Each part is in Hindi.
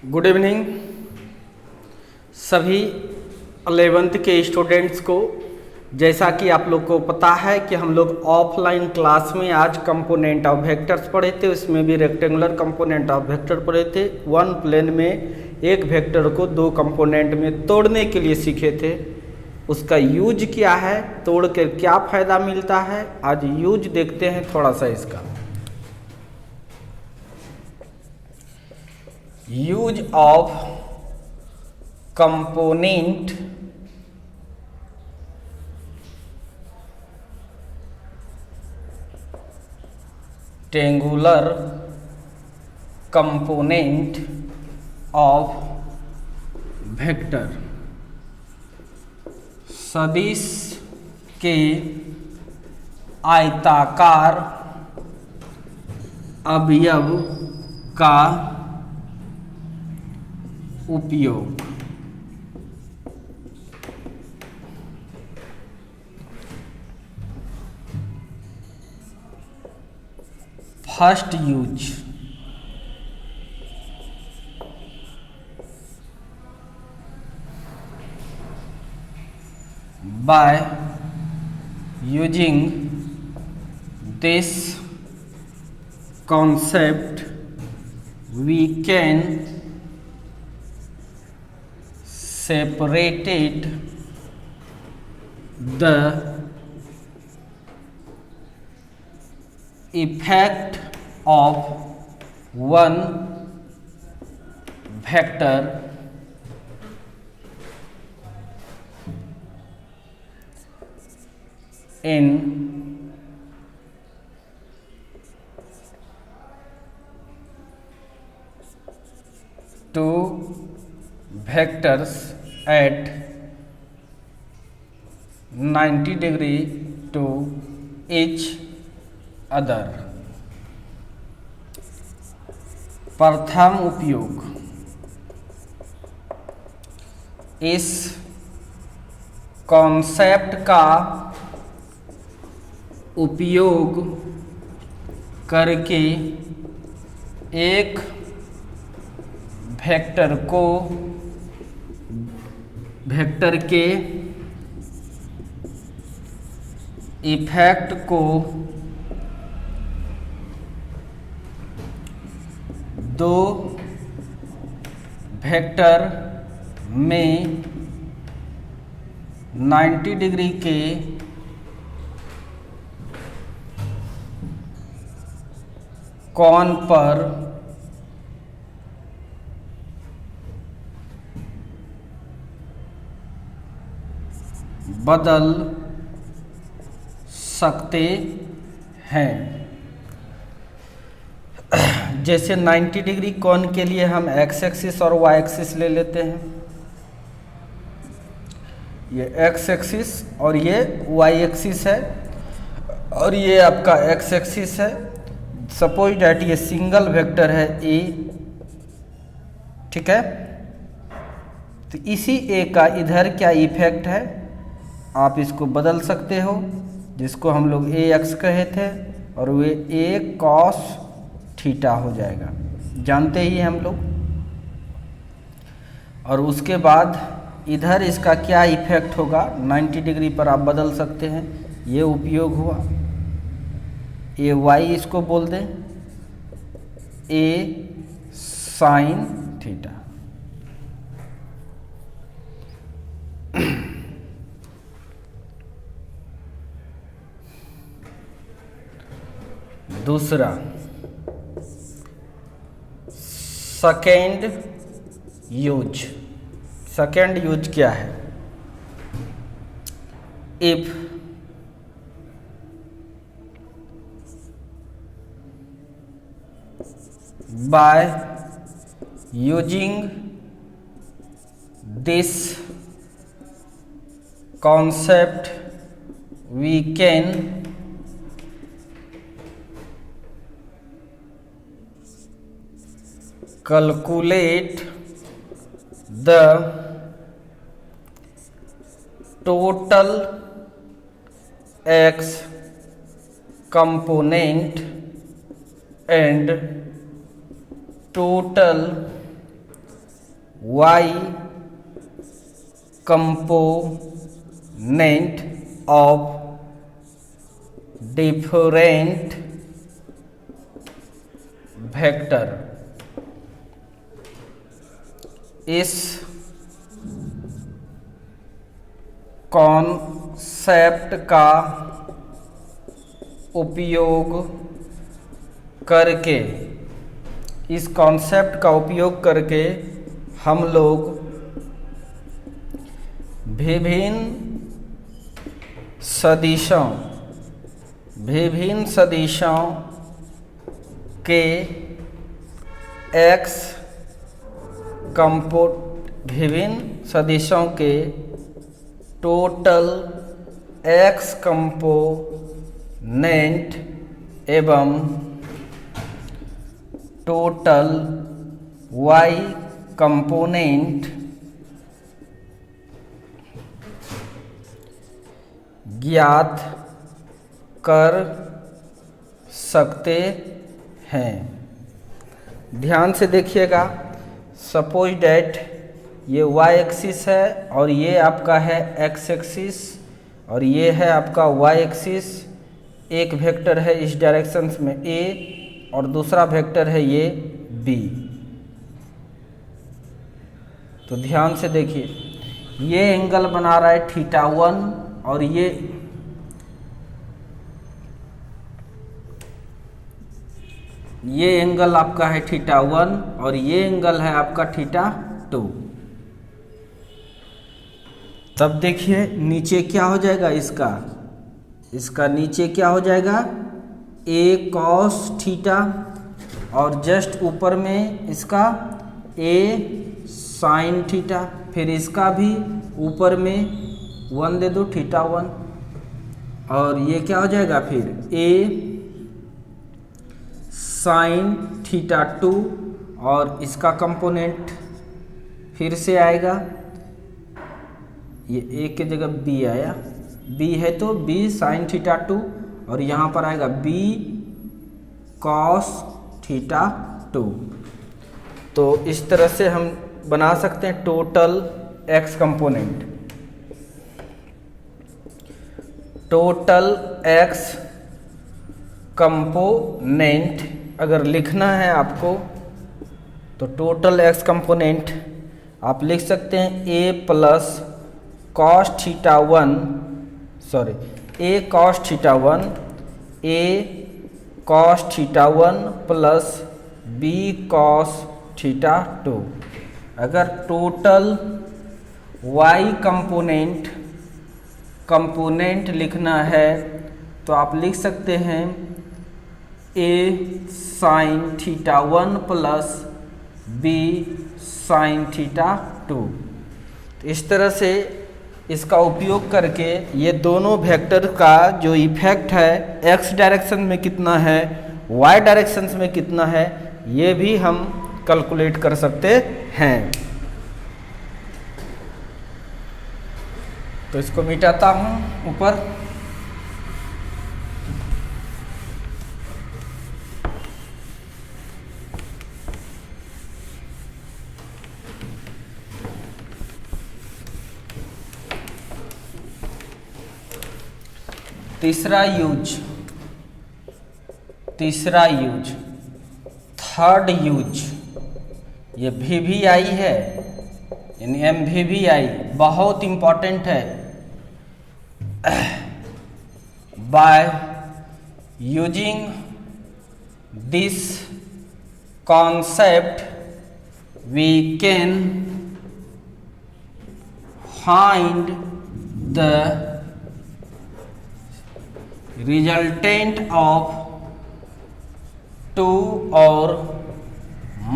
गुड इवनिंग सभी 11th के स्टूडेंट्स को। जैसा कि आप लोग को पता है कि हम लोग ऑफलाइन क्लास में आज कंपोनेंट ऑफ वेक्टर्स पढ़े थे, उसमें भी रेक्टेंगुलर कंपोनेंट ऑफ वेक्टर पढ़े थे। वन प्लेन में एक वेक्टर को दो कंपोनेंट में तोड़ने के लिए सीखे थे। उसका यूज क्या है, तोड़ कर क्या फ़ायदा मिलता है, आज यूज देखते हैं थोड़ा सा इसका। Use of component triangular component of vector. सदिश के आयताकार अवयव का उपयोग। First use, by using this concept we can separate the effect of one vector in two vectors at 90 degree to each other। प्रथम उपयोग, इस कॉन्सेप्ट का उपयोग करके एक वेक्टर को वेक्टर के इफेक्ट को दो वेक्टर में 90 डिग्री के कोण पर बदल सकते हैं। जैसे 90 डिग्री कोण के लिए हम एक्स एक्सिस और वाई एक्सिस ले लेते हैं। ये एक्स एक्सिस और ये वाई एक्सिस है और ये आपका एक्स एक्सिस है। सपोज डैट ये सिंगल वेक्टर है ए, ठीक है। तो इसी ए का इधर क्या इफेक्ट है आप इसको बदल सकते हो, जिसको हम लोग ए एक्स कहे थे, और वे ए कॉस थीटा हो जाएगा, जानते ही हम लोग। और उसके बाद इधर इसका क्या इफेक्ट होगा 90 डिग्री पर आप बदल सकते हैं, ये उपयोग हुआ। ए वाई इसको बोल दें, ए साइन थीटा। दूसरा, सेकेंड यूज। सेकेंड यूज क्या है, if by using this concept we can calculate the total x component and total y component of different vector. इस कॉन्सेप्ट का उपयोग करके हम लोग विभिन्न सदिशों के विभिन्न सदिशों के टोटल x कंपोनेंट एवं टोटल y कंपोनेंट ज्ञात कर सकते हैं। ध्यान से देखिएगा। सपोज डैट ये y एक्सिस है और ये आपका है x एक्सिस और ये है आपका y एक्सिस। एक वेक्टर है इस डायरेक्शन में a और दूसरा वेक्टर है ये b। तो ध्यान से देखिए, ये एंगल बना रहा है θ1 और ये एंगल आपका है θ1 और ये एंगल है आपका θ2। तब देखिए नीचे क्या हो जाएगा, इसका नीचे क्या हो जाएगा a cos थीटा और जस्ट ऊपर में इसका a sin थीटा, फिर इसका भी ऊपर में 1 दे दो θ1 और ये क्या हो जाएगा फिर a sin θ2 और इसका कंपोनेंट फिर से आएगा, ये a की जगह b आया, b है तो b sin θ2 और यहाँ पर आएगा b cos θ2। तो इस तरह से हम बना सकते हैं total x component. Total x component अगर लिखना है आपको तो टोटल x कंपोनेंट आप लिख सकते हैं a plus cos θ1 a cos θ1 plus b cos θ2। अगर टोटल y कंपोनेंट लिखना है तो आप लिख सकते हैं a sin θ1 plus b sin θ2। तो इस तरह से इसका उपयोग करके ये दोनों वेक्टर का जो इफेक्ट है x डायरेक्शन में कितना है, y डायरेक्शन में कितना है, ये भी हम कैलकुलेट कर सकते हैं। तो इसको मिटाता हूँ ऊपर। तीसरा यूज, थर्ड यूज, ये VVI है यानी MVVI बहुत इम्पॉर्टेंट है। By using this concept we can find the resultant of two or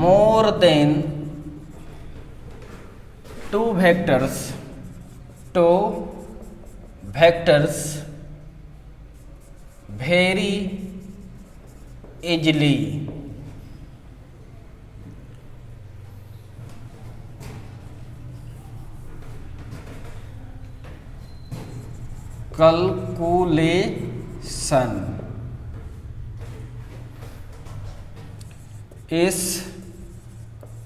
more than two vectors very easily। Calculation इस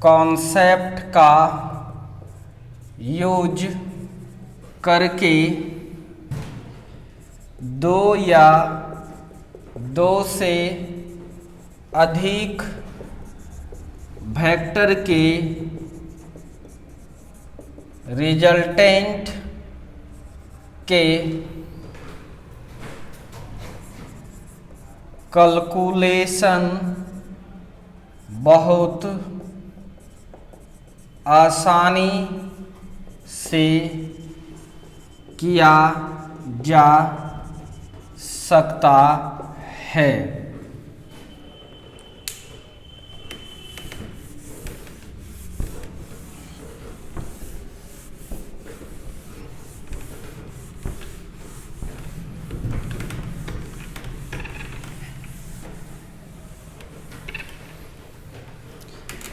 कॉन्सेप्ट का यूज करके दो या दो से अधिक वेक्टर के रिजल्टेंट के कैलकुलेशन बहुत आसानी से किया जा सकता है।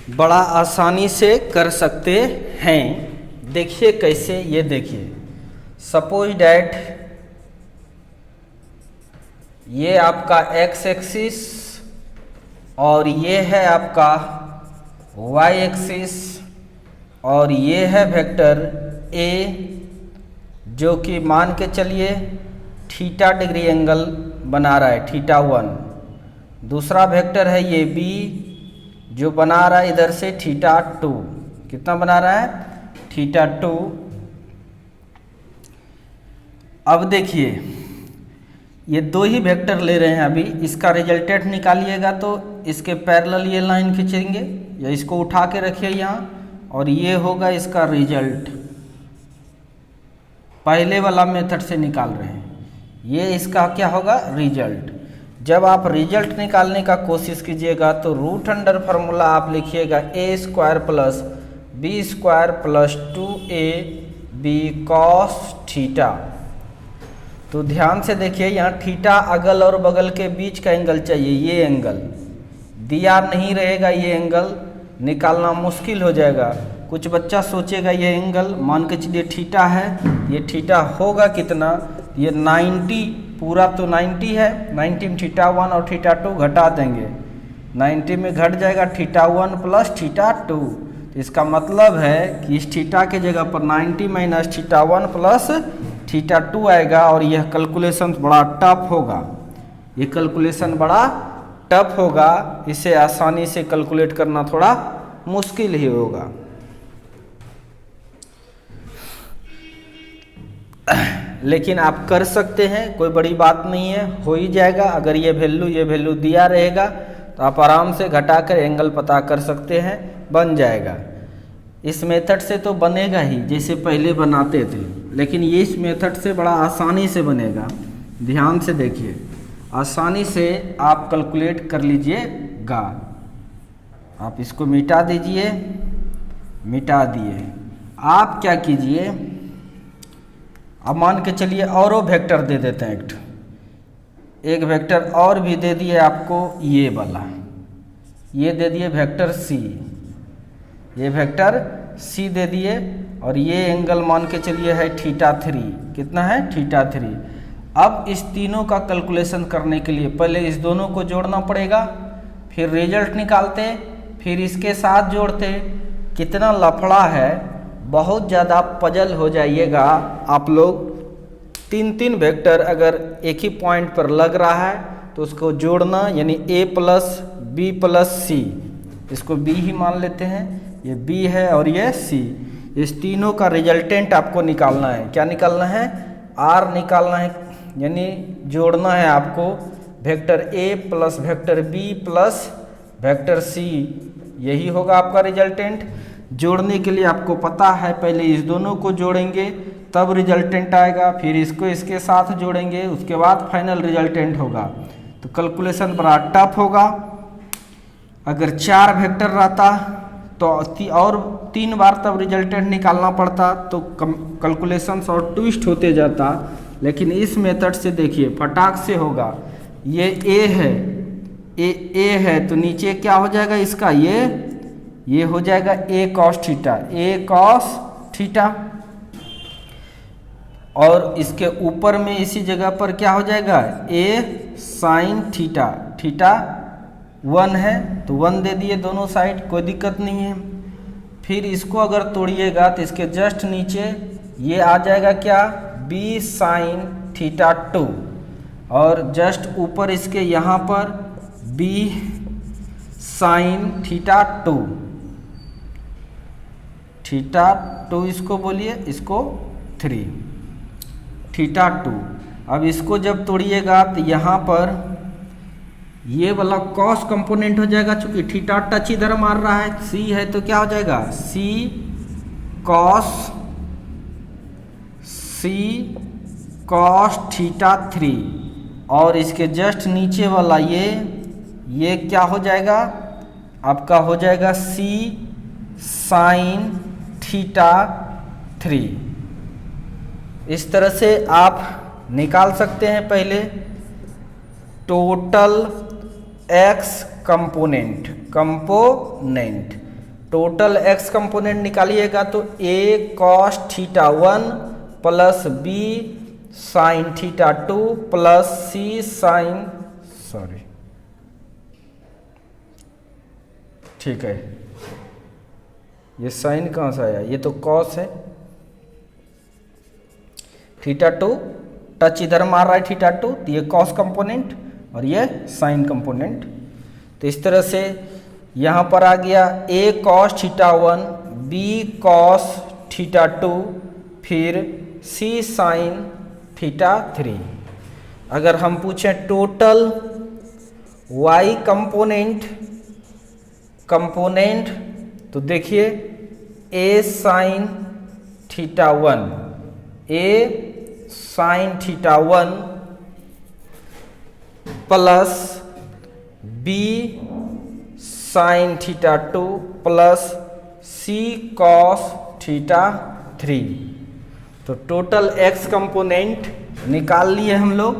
बड़ा आसानी से कर सकते हैं। देखिए कैसे, ये देखिए, सपोज डैट ये आपका एक्स एक्सिस और ये है आपका वाई एक्सिस और ये है वेक्टर ए जो कि मान के चलिए थीटा डिग्री एंगल बना रहा है, थीटा 1। दूसरा वेक्टर है ये बी जो बना रहा है इधर से थीटा 2। कितना बना रहा है? थीटा 2। अब देखिए ये दो ही वेक्टर ले रहे हैं अभी, इसका रिजल्टेंट निकालिएगा तो इसके पैरेलल ये लाइन खींचेंगे या इसको उठा के रखिए यहाँ और ये होगा इसका रिजल्ट। पहले वाला मेथड से निकाल रहे हैं, ये इसका क्या होगा? रिजल्ट। जब आप रिजल्ट निकालने का कोशिश कीजिएगा तो रूट अंडर फार्मूला आप लिखिएगा A square plus B square plus 2ab cos theta. तो ध्यान से देखिए यहाँ थीटा अगल और बगल के बीच का एंगल चाहिए, ये एंगल दिया नहीं रहेगा, ये एंगल निकालना मुश्किल हो जाएगा। कुछ बच्चा सोचेगा ये एंगल मान के चलिए थीटा है, ये थीटा होगा कितना? ये 90, पूरा तो 90 है, 90 में थीटा 1 और थीटा 2 घटा देंगे, 90 में घट जाएगा थीटा 1 प्लस थीटा 2। तो इसका मतलब है कि इस थीटा के जगह पर 90 माइनस थीटा 1 प्लस थीटा 2 आएगा और यह कैलकुलेशन बड़ा टफ होगा। ये कैलकुलेशन बड़ा टफ होगा, इसे आसानी से कैलकुलेट करना थोड़ा मुश्किल ही होगा। लेकिन आप कर सकते हैं, कोई बड़ी बात नहीं है, हो ही जाएगा। अगर ये वैल्यू दिया रहेगा तो आप आराम से घटाकर एंगल पता कर सकते हैं, बन जाएगा। इस मेथड से तो बनेगा ही जैसे पहले बनाते थे, लेकिन ये इस मेथड से बड़ा आसानी से बनेगा। ध्यान से देखिए, आसानी से आप कैलकुलेट कर लीजिएगा। आप इसको मिटा दीजिए, मिटा दिए। आप क्या कीजिए, अब मान के चलिए औरों वेक्टर दे देते हैं, एक वेक्टर और भी दे दिए आपको, ये वाला, ये दे दिए वेक्टर सी, ये वेक्टर सी दे दिए और ये एंगल मान के चलिए है थीटा 3। कितना है? थीटा 3। अब इस तीनों का कैलकुलेशन करने के लिए पहले इस दोनों को जोड़ना पड़ेगा, फिर रिजल्ट निकालते, फिर इसके साथ जोड़ते। कितना लफड़ा है, बहुत ज़्यादा पजल हो जाइएगा आप लोग। 3 वेक्टर अगर एक ही पॉइंट पर लग रहा है तो उसको जोड़ना, यानी a प्लस बी प्लस सी, इसको b ही मान लेते हैं, ये b है और ये c। इस तीनों का रिजल्टेंट आपको निकालना है। क्या निकालना है? r निकालना है, यानी जोड़ना है आपको vector a plus vector b plus vector c, यही होगा आपका रिजल्टेंट। जोड़ने के लिए आपको पता है पहले इस दोनों को जोड़ेंगे तब रिजल्टेंट आएगा, फिर इसको इसके साथ जोड़ेंगे, उसके बाद फाइनल रिजल्टेंट होगा। तो कैलकुलेशन बड़ा टफ होगा। अगर 4 वेक्टर रहता तो और 3 बार तब रिजल्टेंट निकालना पड़ता, तो कैलकुलेशन और ट्विस्ट होते जाता। लेकिन इस मेथड से देखिए फटाक से होगा। ये ए है, ए है तो नीचे क्या हो जाएगा इसका? ये हो जाएगा ए कॉस थीटा, ए कॉस थीटा। और इसके ऊपर में इसी जगह पर क्या हो जाएगा? ए साइन थीटा, थीटा 1 है तो 1 दे दिए दोनों साइड, कोई दिक्कत नहीं है। फिर इसको अगर तोड़िएगा तो इसके जस्ट नीचे ये आ जाएगा क्या, b sin थीटा 2, और जस्ट ऊपर इसके यहाँ पर b sin थीटा 2, थीटा 2 इसको बोलिए, इसको 3 थीटा 2। अब इसको जब तोड़िएगा तो यहाँ पर ये वाला कॉस कंपोनेंट हो जाएगा, चूंकि थीटा टच इधर मार रहा है, c है तो क्या हो जाएगा, c cos थीटा 3, और इसके जस्ट नीचे वाला ये क्या हो जाएगा, आपका हो जाएगा c sin थीटा 3। इस तरह से आप निकाल सकते हैं पहले total x component, total x component निकालिएगा तो a cos theta 1 plus b sin theta 2 plus c sin, ठीक है, ये साइन कहाँ से आया, ये तो कॉस है, थीटा 2 टच इधर मार रहा है थीटा 2, तो ये कॉस कंपोनेंट और ये साइन कंपोनेंट। तो इस तरह से यहाँ पर आ गया a cos theta 1, b cos theta 2, फिर c sin थीटा 3। अगर हम पूछें टोटल y कंपोनेंट तो देखिए a sin theta 1, a sin theta 1 plus b sin theta 2 plus c cos theta 3। तो टोटल x कंपोनेंट निकाल लिए हम लोग।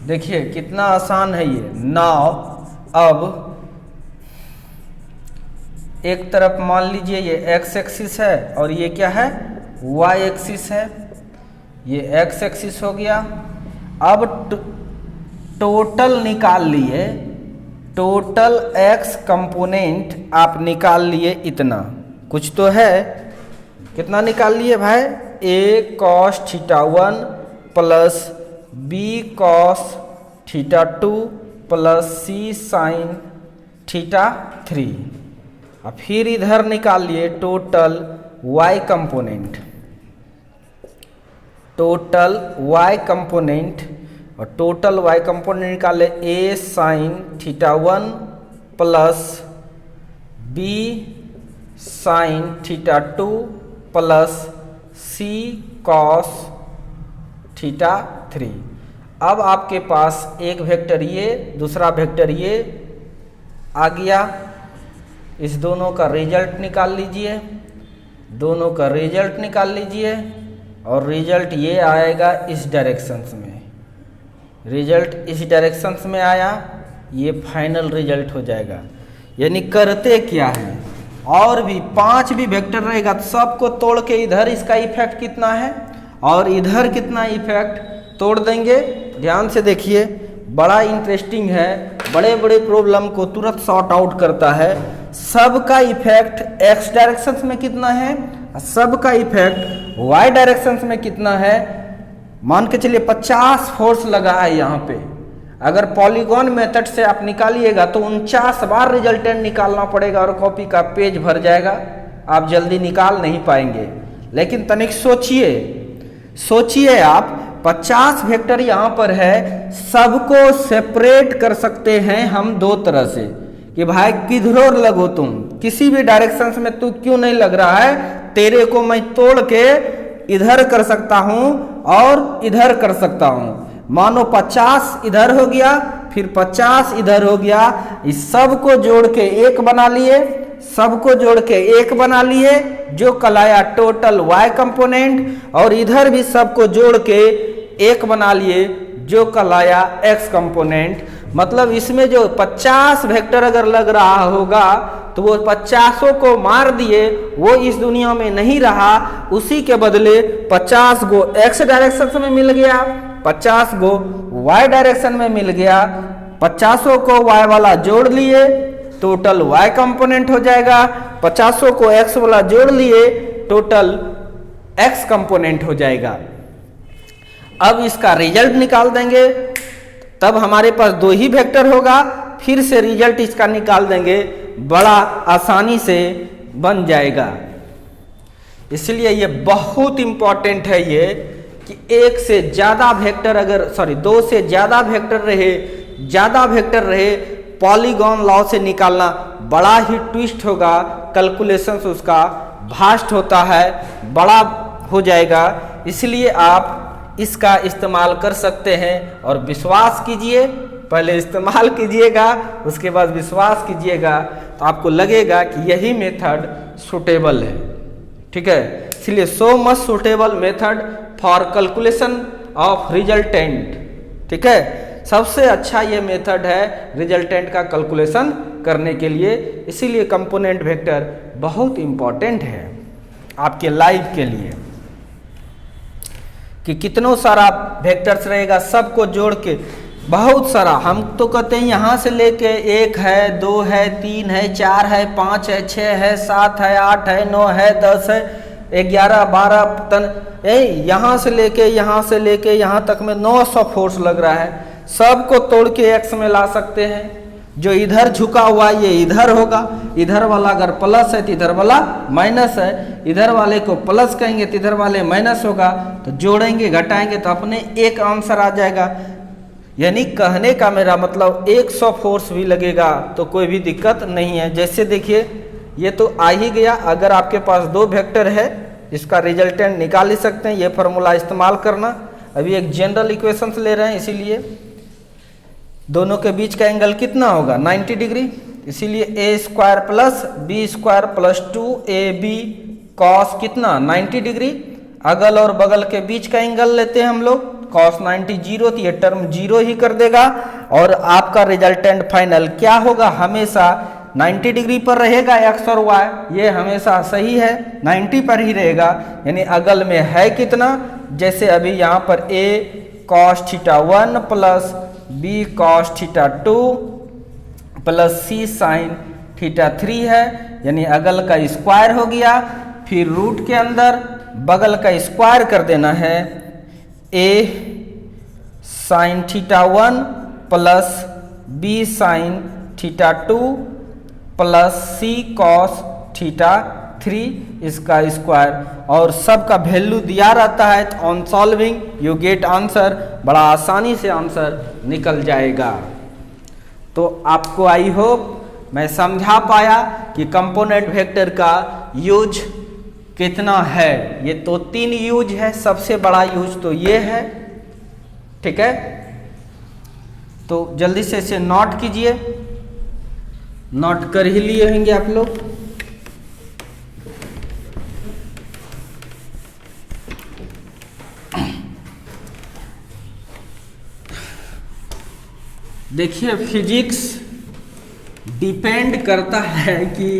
देखिए कितना आसान है ये। नाउ अब एक तरफ मान लीजिए ये x एक्सिस है और ये क्या है, y एक्सिस है, ये x एक्सिस हो गया। अब टोटल निकाल लिए, टोटल x कंपोनेंट आप निकाल लिए, इतना कुछ तो है, कितना निकाल लिए भाई, a cos theta 1 plus b cos theta 2 plus c sin theta 3। अब फिर इधर निकाल लिए total y component, total y component, और टोटल y कंपोनेंट निकाले a sin theta 1 plus b sin theta 2 plus c cos theta 3। अब आपके पास एक वेक्टर ये, दूसरा वेक्टर ये आ गया। इस दोनों का रिजल्ट निकाल लीजिए, दोनों का रिजल्ट निकाल लीजिए, और रिजल्ट ये आएगा इस डायरेक्शंस में, रिजल्ट इस डायरेक्शंस में आया, ये फाइनल रिजल्ट हो जाएगा। यानी करते क्या है, और भी 5 भी वेक्टर रहेगा तो सबको तोड़ के इधर इसका इफेक्ट कितना है और इधर कितना इफेक्ट तोड़ देंगे। ध्यान से देखिए, बड़ा इंटरेस्टिंग है, बड़े बड़े प्रॉब्लम को तुरंत सॉर्ट आउट करता है। सबका इफेक्ट x डायरेक्शंस में कितना है, सबका इफेक्ट y डायरेक्शंस में कितना है। मान के चलिए 50 फोर्स लगा है यहाँ पे, अगर पॉलीगॉन मेथड से आप निकालिएगा तो 49 बार रिजल्टेंट निकालना पड़ेगा और कॉपी का पेज भर जाएगा, आप जल्दी निकाल नहीं पाएंगे। लेकिन तनिक सोचिए, सोचिए आप 50 वेक्टर यहाँ पर है, सबको सेपरेट कर सकते हैं हम दो तरह से कि भाई किधरों लगो तुम, किसी भी डायरेक्शंस में तू क्यों नहीं लग रहा है, तेरे को मैं तोड़ के इधर कर सकता हूं और इधर कर सकता हूं। मानो 50 इधर हो गया, फिर 50 इधर हो गया, इस सब को जोड़ के एक बना लिए, सबको जोड़ के एक बना लिए जो कहलाया टोटल y कंपोनेंट, और इधर भी सबको जोड़ के एक बना लिए जो कहलाया x कंपोनेंट। मतलब इसमें जो 50 वेक्टर अगर लग रहा होगा तो वो 50 को मार दिए, वो इस दुनिया में नहीं रहा, उसी के बदले 50 गो x डायरेक्शन में मिल गया, 50 गो y डायरेक्शन में मिल गया। 50 को y वाला जोड़ लिए, टोटल y कंपोनेंट हो जाएगा। 50 को x वाला जोड़ लिए, टोटल x कंपोनेंट हो जाएगा। अब इसका रिजल्ट निकाल देंगे, तब हमारे पास 2 ही वेक्टर होगा, फिर से रिजल्ट इसका निकाल देंगे, बड़ा आसानी से बन जाएगा। इसलिए ये बहुत इंपॉर्टेंट है ये कि एक से ज़्यादा वेक्टर अगर 2 से ज़्यादा वेक्टर रहे पॉलीगॉन लॉ से निकालना बड़ा ही ट्विस्ट होगा, कैलकुलेशंस उसका भास्ट होता है, बड़ा हो जाएगा। इसलिए आप इसका इस्तेमाल कर सकते हैं और विश्वास कीजिए, पहले इस्तेमाल कीजिएगा उसके बाद विश्वास कीजिएगा, तो आपको लगेगा कि यही मेथड सुटेबल है। ठीक है, इसलिए so much suitable method for calculation of resultant. ठीक है, सबसे अच्छा ये मेथड है रिजल्टेंट का कैलकुलेशन करने के लिए। इसीलिए कंपोनेंट वेक्टर बहुत इंपॉर्टेंट है आपके लाइफ के लिए, कि कितनों सारा वेक्टर्स रहेगा, सबको जोड़ के बहुत सारा। हम तो कहते हैं यहाँ से लेके 1 है, 2 है, 3 है, 4 है, 5 है, 6 है, 7 है, 8 है, 9 है, 10 है, 11, 12 यहाँ से लेके यहाँ तक में 900 फोर्स लग रहा है। सबको तोड़ के एक्स में ला सकते हैं। जो इधर झुका हुआ ये इधर होगा, इधर वाला अगर प्लस है तो इधर वाला माइनस है, इधर वाले को प्लस कहेंगे तो इधर वाले माइनस होगा, तो जोड़ेंगे घटाएंगे तो अपने एक आंसर आ जाएगा। यानी कहने का मेरा मतलब 100 फोर्स भी लगेगा तो कोई भी दिक्कत नहीं है। जैसे देखिए ये तो आ ही गया। अगर आपके पास 2 वेक्टर है इसका रिजल्टेंट निकाल ही सकते हैं, ये फार्मूला इस्तेमाल करना। अभी एक जनरल इक्वेशंस ले रहे हैं, इसीलिए दोनों के बीच का एंगल कितना होगा 90 डिग्री। इसीलिए a square plus B square plus 2ab cos कितना 90 डिग्री। अगल और बगल के बीच का एंगल लेते हैं हम लोग, कॉस 90 जीरो, तो ये टर्म जीरो ही कर देगा। और आपका रिजल्टेंट फाइनल क्या होगा, हमेशा 90 डिग्री पर रहेगा एक्स और वाई, ये हमेशा सही है 90 पर ही रहेगा। यानी अगल में है कितना, जैसे अभी यहाँ पर a cos theta 1 plus B cos theta 2 plus C sine theta 3 है, यानी अगल का स्क्वायर हो गया। फिर रूट के अंदर बगल का स्क्वायर कर देना है, a sine theta 1 plus B sine theta 2 plus C cos theta 3, इसका स्क्वायर। और सबका वैल्यू दिया रहता है, तो on solving you get answer, बड़ा आसानी से आंसर निकल जाएगा। तो आपको आई होप मैं समझा पाया कि कंपोनेंट वेक्टर का यूज कितना है। ये तो 3 यूज है, सबसे बड़ा यूज तो ये है। ठीक है, तो जल्दी से इसे नोट कीजिए, नोट कर ही लिए होंगे आप लोग। देखिए फिजिक्स डिपेंड करता है कि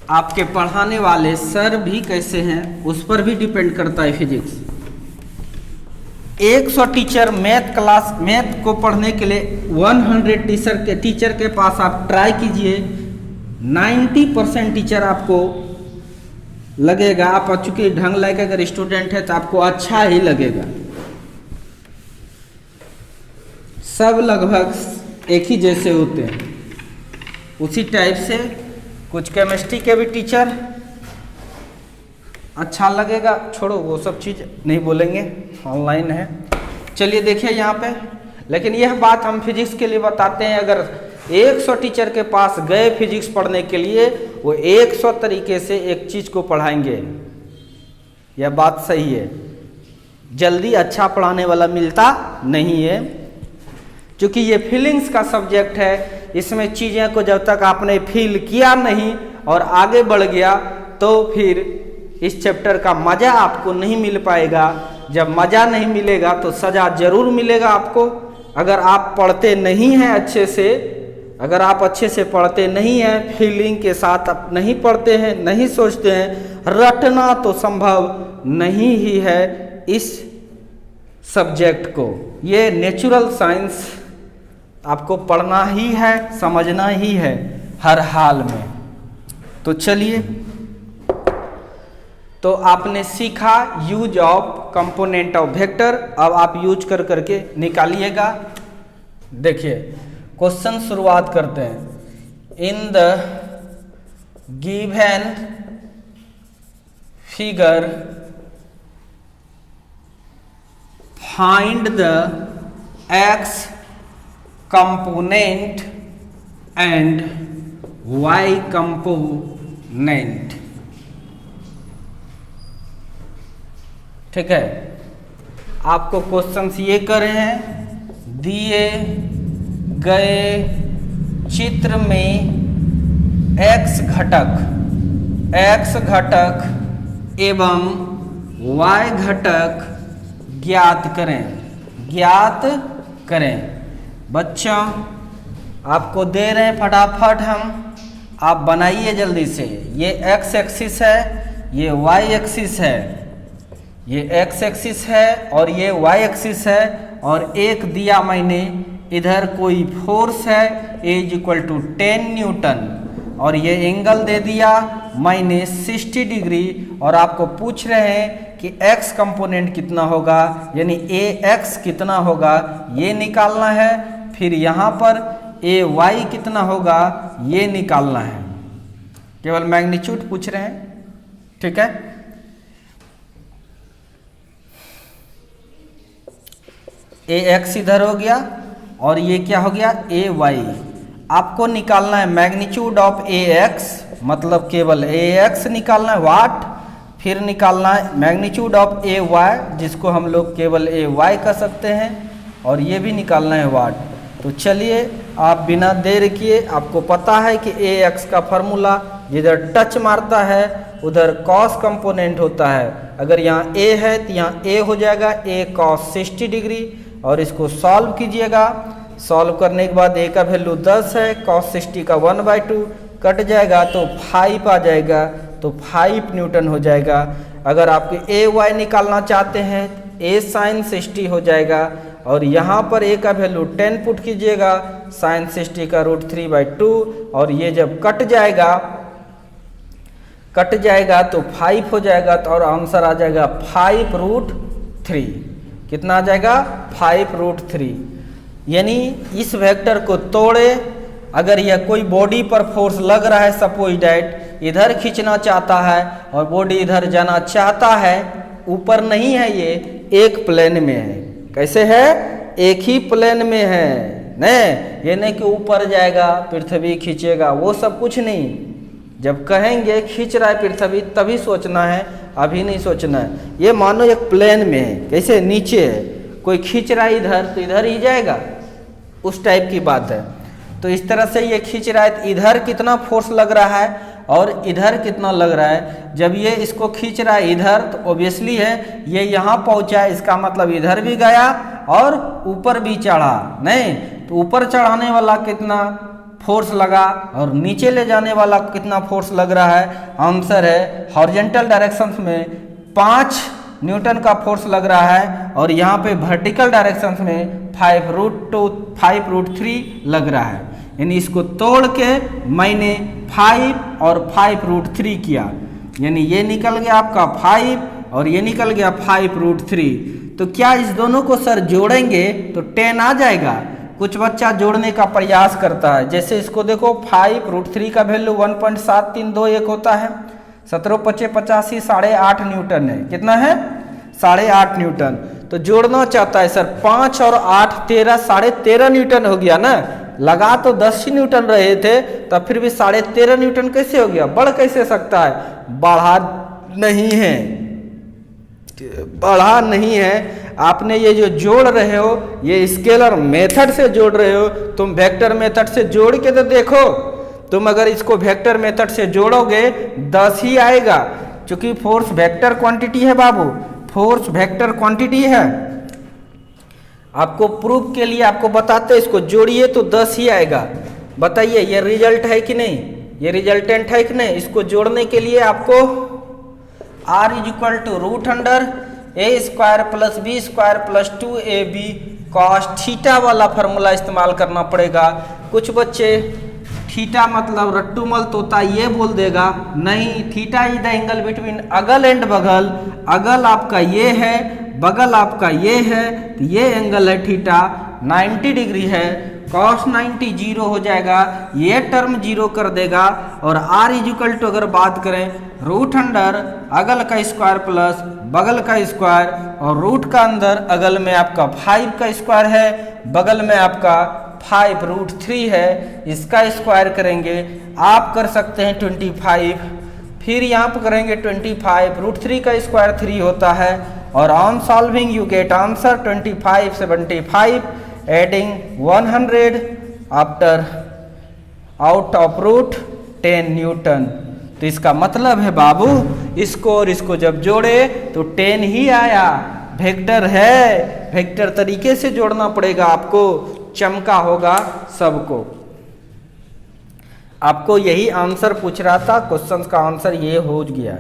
आपके पढ़ाने वाले सर भी कैसे हैं, उस पर भी डिपेंड करता है फिजिक्स। 100 टीचर मैथ को पढ़ने के लिए 100 टीचर के पास आप ट्राई कीजिए, 90% टीचर आपको लगेगा, आप चूंकि ढंग लायक अगर स्टूडेंट है तो आपको अच्छा ही लगेगा। सब लगभग एक ही जैसे होते हैं, उसी टाइप से कुछ केमिस्ट्री के भी टीचर अच्छा लगेगा, छोड़ो वो सब चीज़ नहीं बोलेंगे, ऑनलाइन है। चलिए देखिए यहाँ पे, लेकिन यह बात हम फिजिक्स के लिए बताते हैं। अगर 100 टीचर के पास गए फिजिक्स पढ़ने के लिए, वो 100 तरीके से एक चीज़ को पढ़ाएंगे, यह बात सही है। जल्दी अच्छा पढ़ाने वाला मिलता नहीं है, क्योंकि ये फीलिंग्स का सब्जेक्ट है। इसमें चीज़ें को जब तक आपने फील किया नहीं और आगे बढ़ गया, तो फिर इस चैप्टर का मज़ा आपको नहीं मिल पाएगा। जब मज़ा नहीं मिलेगा तो सज़ा ज़रूर मिलेगा आपको। अगर आप पढ़ते नहीं हैं अच्छे से, अगर आप अच्छे से पढ़ते नहीं हैं, फीलिंग के साथ आप नहीं पढ़ते हैं, नहीं सोचते हैं, रटना तो संभव नहीं ही है इस सब्जेक्ट को। ये नेचुरल साइंस आपको पढ़ना ही है, समझना ही है हर हाल में। तो चलिए, तो आपने सीखा use of component of vector. अब आप यूज कर करके निकालिएगा। देखिए क्वेश्चन शुरुआत करते हैं। In the given figure find the x component and y component। ठीक है, आपको क्वेश्चंस ये करे हैं, दिए गए चित्र में x घटक एवं y घटक ज्ञात करें। बच्चों आपको दे रहे हैं फटाफट हम, आप बनाइए जल्दी से। ये x एक्सिस है, ये y एक्सिस है, ये x एक्सिस है और ये y एक्सिस है। और एक दिया मैंने इधर कोई फोर्स है A = 10 न्यूटन, और ये एंगल दे दिया मैंने 60 डिग्री। और आपको पूछ रहे हैं कि x कंपोनेंट कितना होगा, यानी ax कितना होगा ये निकालना है। फिर यहाँ पर ay कितना होगा ये निकालना है। केवल मैग्नीट्यूड पूछ रहे हैं, ठीक है। ax इधर हो गया और ये क्या हो गया ay। आपको निकालना है मैग्नीट्यूड ऑफ ax, मतलब केवल ax निकालना है वाट। फिर निकालना है मैग्नीट्यूड ऑफ ay, जिसको हम लोग केवल ay कर सकते हैं, और ये भी निकालना है वाट। तो चलिए आप बिना देर किए, आपको पता है कि ax का फॉर्मूला जिधर टच मारता है उधर cos कंपोनेंट होता है। अगर यहाँ a है तो यहाँ a हो जाएगा a cos 60 डिग्री। और इसको सॉल्व कीजिएगा। सॉल्व करने के बाद a का वैल्यू 10 है, cos 60 का 1/2 कट जाएगा तो 5 आ जाएगा, तो 5 न्यूटन हो जाएगा। अगर आपके ay निकालना चाहते हैं a sin 60 हो जाएगा, और यहाँ पर a का वैल्यू 10 पुट कीजिएगा, sin 60 का √3/2, और ये जब कट जाएगा तो 5 हो जाएगा। तो और आंसर आ जाएगा 5√3। कितना आ जाएगा 5√3। यानी इस वेक्टर को तोड़े, अगर यह कोई बॉडी पर फोर्स लग रहा है, सपोज डैट इधर खींचना चाहता है और बॉडी इधर जाना चाहता है, ऊपर नहीं है, ये एक प्लेन में है। कैसे है, एक ही प्लेन में है नहीं, ये नहीं कि ऊपर जाएगा पृथ्वी खींचेगा, वो सब कुछ नहीं। जब कहेंगे खींच रहा है पृथ्वी तभी सोचना है, अभी नहीं सोचना है। ये मानो एक प्लेन में है, कैसे नीचे है, कोई खींच रहा है इधर तो इधर ही जाएगा, उस टाइप की बात है। तो इस तरह से ये खींच रहा है तो इधर कितना फोर्स लग रहा है और इधर कितना लग रहा है। जब ये इसको खींच रहा है इधर तो ऑब्वियसली है ये यहाँ पहुँचा, इसका मतलब इधर भी गया और ऊपर भी चढ़ा नहीं, तो ऊपर चढ़ाने वाला कितना फोर्स लगा और नीचे ले जाने वाला कितना फोर्स लग रहा है। आंसर है हॉरिजॉन्टल डायरेक्शंस में 5 न्यूटन का फोर्स लग रहा है, और यहाँ पे वर्टिकल डायरेक्शंस में 5√3 लग रहा है। यानी इसको तोड़ के मैंने 5 और 5√3 किया, यानी ये निकल गया आपका 5 और ये निकल गया 5√3। तो क्या इस दोनों को सर जोड़ेंगे तो 10 आ जाएगा। कुछ बच्चा जोड़ने का प्रयास करता है, जैसे इसको देखो 5√3 का वैल्यू 1.7321 होता है, 17×5 = 8.5 न्यूटन है। कितना है 8.5 न्यूटन। तो जोड़ना चाहता है सर 5 और 8 13, 13.5 न्यूटन हो गया ना। लगा तो 10 ही न्यूटन रहे थे, तब फिर भी 13.5 न्यूटन कैसे हो गया, बढ़ कैसे सकता है, बढ़ा नहीं है। आपने ये जो जोड़ रहे हो ये स्केलर मेथड से जोड़ रहे हो, तुम वेक्टर मेथड से जोड़ के तो देखो। तुम अगर इसको वेक्टर मेथड से जोड़ोगे 10 ही आएगा, क्योंकि फोर्स वेक्टर क्वांटिटी है बाबू, फोर्स वेक्टर क्वांटिटी है। आपको प्रूफ के लिए आपको बताते इसको जोड़िए तो 10 ही आएगा। बताइए ये रिजल्ट है कि नहीं, ये रिजल्टेंट है कि नहीं। इसको जोड़ने के लिए आपको r = √√a² + b² + 2ab cos theta वाला फार्मूला इस्तेमाल करना पड़ेगा। कुछ बच्चे थीटा मतलब रट्टूमल तोता ये बोल देगा, नहीं, theta is the angle between अगल एंड बगल। अगल आपका ये है, बगल आपका ये है, तो ये एंगल है थीटा 90 डिग्री है। कॉस 90 जीरो हो जाएगा, ये टर्म जीरो कर देगा। और आर इजिकल टू अगर बात करें रूट अंडर अगल का स्क्वायर प्लस बगल का स्क्वायर, और रूट का अंदर अगल में आपका 5 का स्क्वायर है, बगल में आपका 5 रूट 3 है, इसका स्क्वायर करेंगे आप कर सकते हैं 25, फिर यहाँ पर करेंगे 25, रूट 3 का स्क्वायर 3 होता है, और on solving you get answer 25 75 adding 100 after out of root 10 newton. तो इसका मतलब है बाबू इसको और इसको जब जोड़े तो 10 ही आया। वेक्टर है, वेक्टर तरीके से जोड़ना पड़ेगा आपको, चमका होगा सबको। आपको यही आंसर पूछ रहा था, क्वेश्चन का आंसर ये हो गया।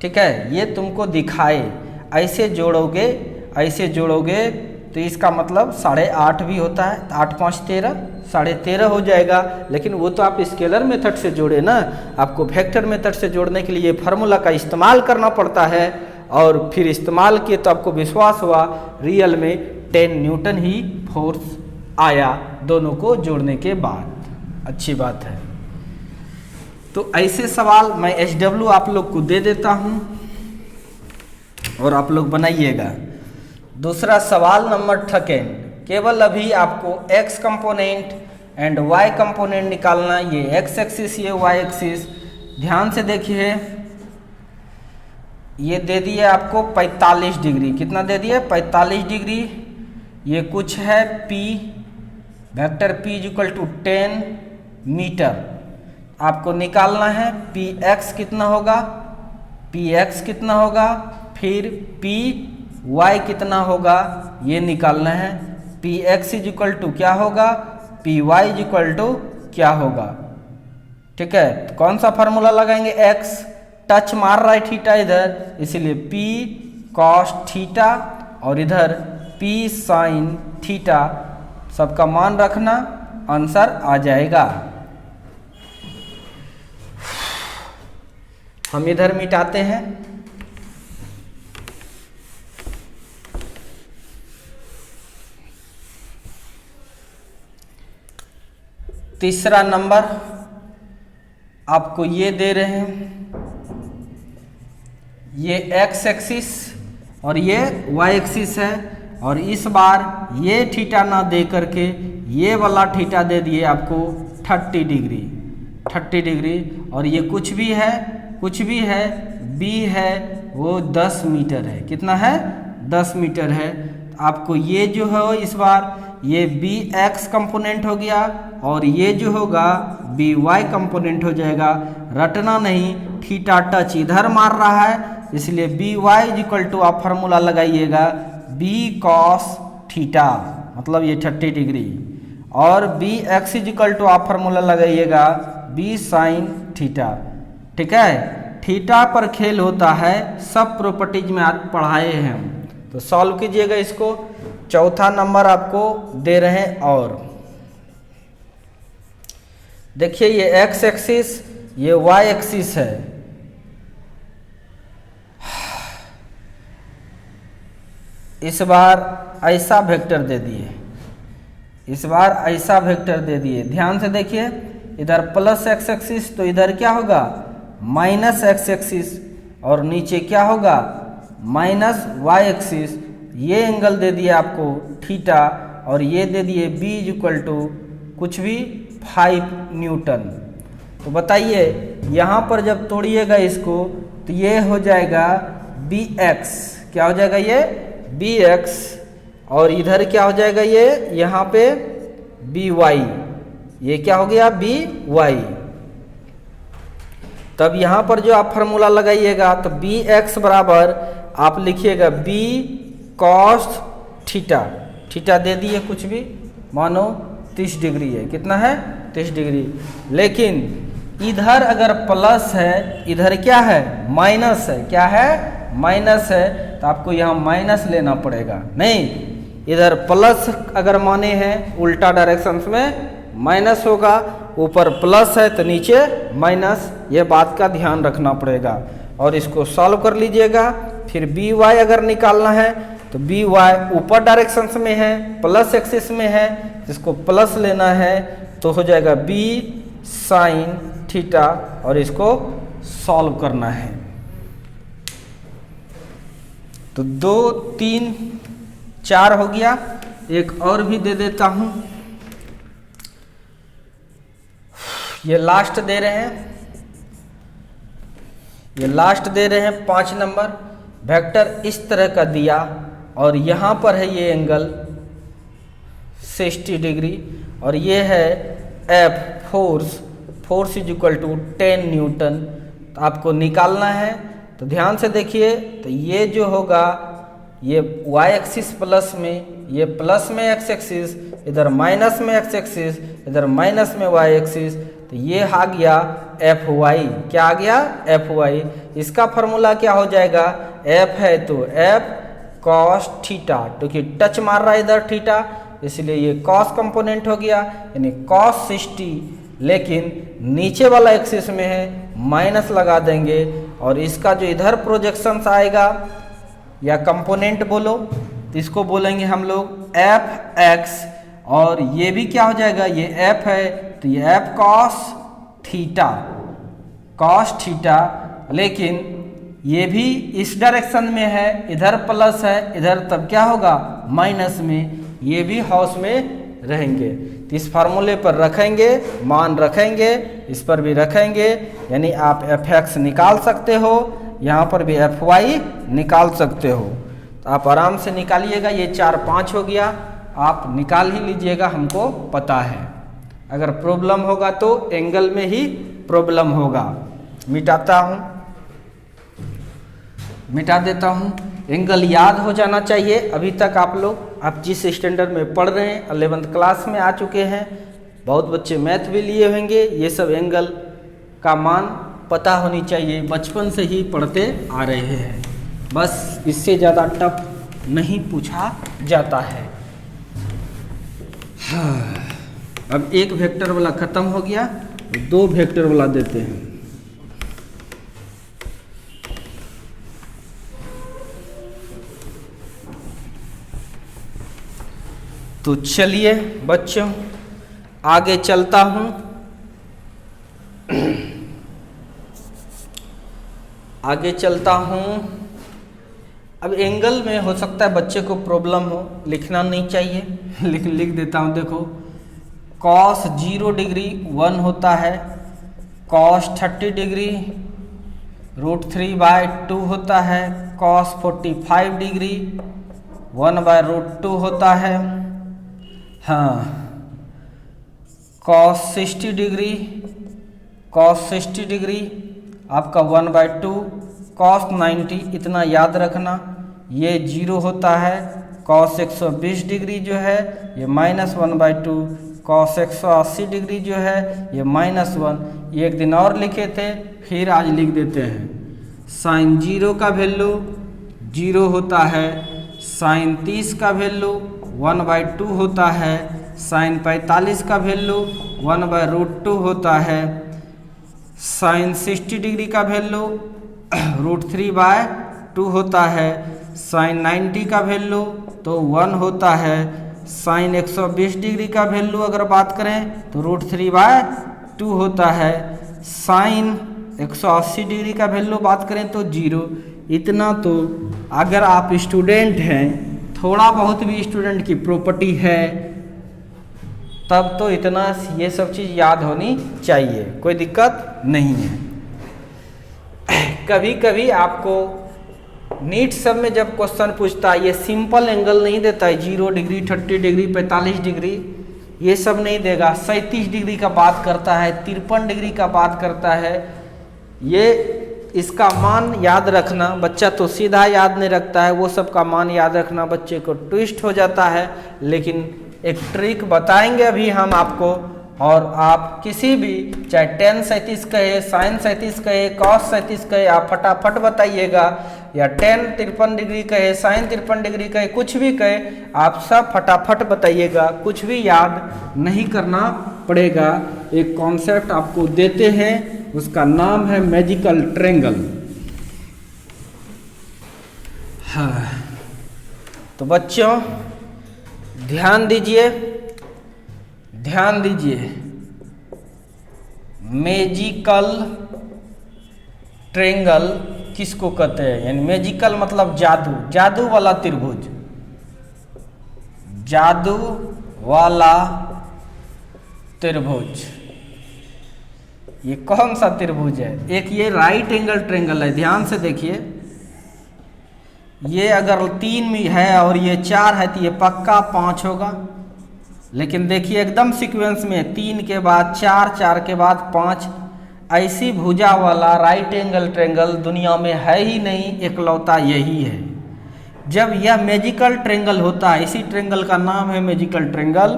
ठीक है, ये तुमको दिखाए ऐसे जोड़ोगे, ऐसे जोड़ोगे तो इसका मतलब 8.5 भी होता है, 8 5 13, 13.5 हो जाएगा। लेकिन वो तो आप स्केलर मेथड से जोड़े ना, आपको वेक्टर मेथड से जोड़ने के लिए फार्मूला का इस्तेमाल करना पड़ता है। और फिर इस्तेमाल किए तो आपको विश्वास हुआ रियल में 10 न्यूटन ही फोर्स आया दोनों को जोड़ने के बाद। अच्छी बात है। तो ऐसे सवाल मैं SW आप लोग को दे देता हूँ और आप लोग बनाइएगा। दूसरा सवाल नंबर 2, केवल अभी आपको x component and y component निकालना। ये x एक्सिस, ये y एक्सिस। ध्यान से देखिए, ये दे दिए आपको 45 डिग्री। कितना दे दिए? 45 डिग्री। ये कुछ है p, vector p equal to 10 metre. आपको निकालना है px कितना होगा, px कितना होगा, फिर p y कितना होगा, ये निकालना है। px इज इक्वल टू क्या होगा, py इज इक्वल टू क्या होगा। ठीक है, तो कौन सा फार्मूला लगाएंगे? x टच मार रहा है थीटा इधर, इसीलिए p cos थीटा और इधर p sin थीटा, सबका मान रखना, आंसर आ जाएगा। हम इधर मिटाते हैं। तीसरा नंबर आपको ये दे रहे हैं, ये x एक्सिस और ये y एक्सिस है, और इस बार ये थीटा ना दे करके ये वाला थीटा दे दिए आपको 30 डिग्री, 30 डिग्री। और ये कुछ भी है, कुछ भी है, b है वो 10 मीटर है। कितना है? 10 मीटर है। आपको ये जो है इस बार ये bx कंपोनेंट हो गया, और ये जो होगा by कंपोनेंट हो जाएगा। रटना नहीं, थीटा टच इधर मार रहा है, इसलिए by इज इक्वल टू आप फार्मूला लगाइएगा b cos थीटा, मतलब ये 30 डिग्री, और bx इज इक्वल टू आप फार्मूला लगाइएगा b sin थीटा। ठीक है, थीटा पर खेल होता है, सब प्रॉपर्टीज में आज पढ़ाए हैं हम। तो सॉल्व कीजिएगा इसको। चौथा नंबर आपको दे रहे हैं, और देखिए ये x एक्सिस, ये y एक्सिस है। इस बार ऐसा वेक्टर दे दिए, इस बार ऐसा वेक्टर दे दिए। ध्यान से देखिए, इधर प्लस x एक्सिस तो इधर क्या होगा माइनस x एक्सिस, और नीचे क्या होगा माइनस y एक्सिस। ये एंगल दे दिए आपको थीटा, और ये दे दिए b इज इक्वल टू कुछ भी 5 न्यूटन। तो बताइए यहाँ पर जब तोड़िएगा इसको तो ये हो जाएगा bx, क्या हो जाएगा ये bx, और इधर क्या हो जाएगा ये यहाँ पे by, ये क्या हो गया by। तब यहाँ पर जो आप फार्मूला लगाइएगा तो bx बराबर आप लिखिएगा b cos थीटा, थीटा दे दिए कुछ भी, मानो 30 डिग्री है। कितना है? 30 डिग्री। लेकिन इधर अगर प्लस है, इधर क्या है माइनस है, क्या है माइनस है, तो आपको यहाँ माइनस लेना पड़ेगा। नहीं, इधर प्लस अगर माने हैं उल्टा डायरेक्शन में माइनस होगा, ऊपर प्लस है तो नीचे माइनस, ये बात का ध्यान रखना पड़ेगा। और इसको सॉल्व कर लीजिएगा। फिर बी वाई अगर निकालना है तो बी वाई ऊपर डायरेक्शन में है, प्लस एक्सिस में है, इसको प्लस लेना है तो हो जाएगा बी साइन थीटा, और इसको सॉल्व करना है। तो 2 3 4 हो गया। एक और भी दे देता हूं, ये लास्ट दे रहे हैं, ये लास्ट दे रहे हैं 5 नंबर। वेक्टर इस तरह का दिया और यहाँ पर है ये एंगल 60 डिग्री और ये है F force is equal to 10 newton. तो आपको निकालना है तो ध्यान से देखिए। तो ये जो होगा ये वाई एक्सिस प्लस में, ये प्लस में एक्स एक्सिस, इधर माइनस में एक्स एक्सिस, इधर माइनस में वाई एक्सिस, तो ये आ गया एफ वाई। क्या आ गया? F Y. इसका फॉर्मूला क्या हो जाएगा? एफ है तो एफ कॉस थीटा, क्योंकि टच मार रहा है इधर थीटा, इसलिए ये कॉस कंपोनेंट हो गया, यानी कॉस 60। लेकिन नीचे वाला एक्सिस में है, माइनस लगा देंगे और इसका जो इधर प्रोजेक्शंस आएगा या कंपोनेंट बोलो तो इसको बोलेंगे हम लोग एफ एक्स, और ये भी क्या हो जाएगा? ये एफ है तो ये एफ कॉस थीटा। लेकिन ये भी इस डायरेक्शन में है, इधर प्लस है, इधर तब क्या होगा? माइनस में। ये भी हाउस में रहेंगे तो इस फार्मूले पर रखेंगे, मान रखेंगे, इस पर भी रखेंगे, यानी आप एफ एक्स निकाल सकते हो, यहाँ पर भी एफ वाई निकाल सकते हो। तो आप आराम से निकालिएगा। ये 4 5 हो गया, आप निकाल ही लीजिएगा, हमको पता है। अगर प्रॉब्लम होगा तो एंगल में ही प्रॉब्लम होगा। मिटा देता हूँ। एंगल याद हो जाना चाहिए। अभी तक आप जिस स्टैंडर्ड में पढ़ रहे हैं 11th क्लास में आ चुके हैं, बहुत बच्चे मैथ भी लिए होंगे, ये सब एंगल का मान पता होनी चाहिए, बचपन से ही पढ़ते आ रहे हैं। बस इससे ज़्यादा टफ नहीं पूछा जाता है। अब एक वेक्टर वाला खत्म हो गया, 2 वेक्टर वाला देते हैं। तो चलिए बच्चों आगे चलता हूँ। आगे चलता हूँ। अब एंगल में हो सकता है बच्चे को प्रॉब्लम हो, लिखना नहीं चाहिए लेकिन लिख देता हूँ। देखो कॉस 0 डिग्री 1 होता है, कॉस 30 डिग्री √3/2 होता है, कॉस 45 डिग्री 1/√2 होता है, हाँ, कॉस 60 डिग्री आपका 1/2, कॉस 90, इतना याद रखना, ये 0 होता है, कॉस 120 डिग्री जो है ये -1/2, कॉस 180 डिग्री जो है ये -1। ये एक दिन और लिखे थे, फिर आज लिख देते हैं। साइन 0 का वैल्यू 0 होता है, साइन 30 का वैल्यू 1/2 होता है, साइन 45 का वैल्यू 1/√2 होता है, साइन 60 डिग्री का वैल्यू √3/2 होता है, साइन 90 का वैल्यू तो 1 होता है, साइन 120 डिग्री का वैल्यू अगर बात करें तो √3/2 होता है, साइन 180 डिग्री का वैल्यू बात करें तो 0। इतना तो अगर आप स्टूडेंट हैं, थोड़ा बहुत भी स्टूडेंट की प्रॉपर्टी है, तब तो इतना ये सब चीज़ याद होनी चाहिए, कोई दिक्कत नहीं है। कभी कभी आपको नीट सब में जब क्वेश्चन पूछता है, ये सिंपल एंगल नहीं देता है, 0 डिग्री 30 डिग्री 45 डिग्री ये सब नहीं देगा, 37 डिग्री का बात करता है, 53 डिग्री का बात करता है। ये इसका मान याद रखना, बच्चा तो सीधा याद नहीं रखता है, वो सब का मान याद रखना बच्चे को ट्विस्ट हो जाता है। लेकिन एक ट्रिक बताएंगे अभी हम आपको, और आप किसी भी चाहे टेन 37 कहे, साइन 37 कहे, कॉस 37 कहे, आप फटाफट बताइएगा, या टेन 53 डिग्री कहे, साइन 53 डिग्री कहे, कुछ भी कहे आप सब फटाफट बताइएगा, कुछ भी याद नहीं करना पड़ेगा। एक कॉन्सेप्ट आपको देते हैं, उसका नाम है मैजिकल ट्रायंगल। हाँ, तो बच्चों ध्यान दीजिए, ध्यान दीजिए, मैजिकल ट्रायंगल किसको कहते हैं? यानी मैजिकल मतलब जादू, जादू वाला त्रिभुज, जादू वाला त्रिभुज। ये कौन सा त्रिभुज है? एक ये राइट एंगल ट्रायंगल है, ध्यान से देखिए, ये अगर 3 में है और ये 4 है तो ये पक्का 5 होगा। लेकिन देखिए एकदम सीक्वेंस में 3 के बाद 4, 4 के बाद 5, ऐसी भुजा वाला राइट एंगल ट्रायंगल दुनिया में है ही नहीं, इकलौता यही है। जब यह मैजिकल ट्रायंगल होता है, इसी ट्रायंगल का नाम है मैजिकल ट्रायंगल,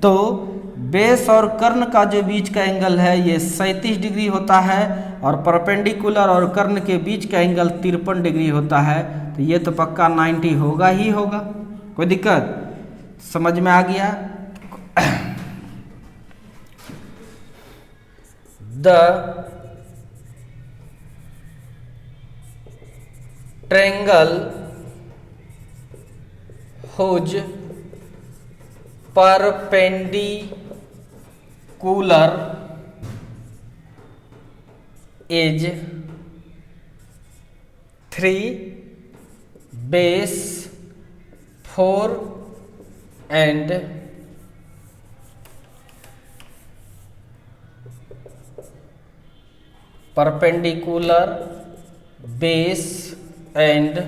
तो बेस और कर्ण का जो बीच का एंगल है ये 37 डिग्री होता है, और परपेंडिकुलर और कर्ण के बीच का एंगल 53 डिग्री होता है। तो ये तो पक्का 90 होगा ही होगा। कोई दिक्कत? समझ में आ गया? The triangle whose perpendicular is 3, base 4 and perpendicular base and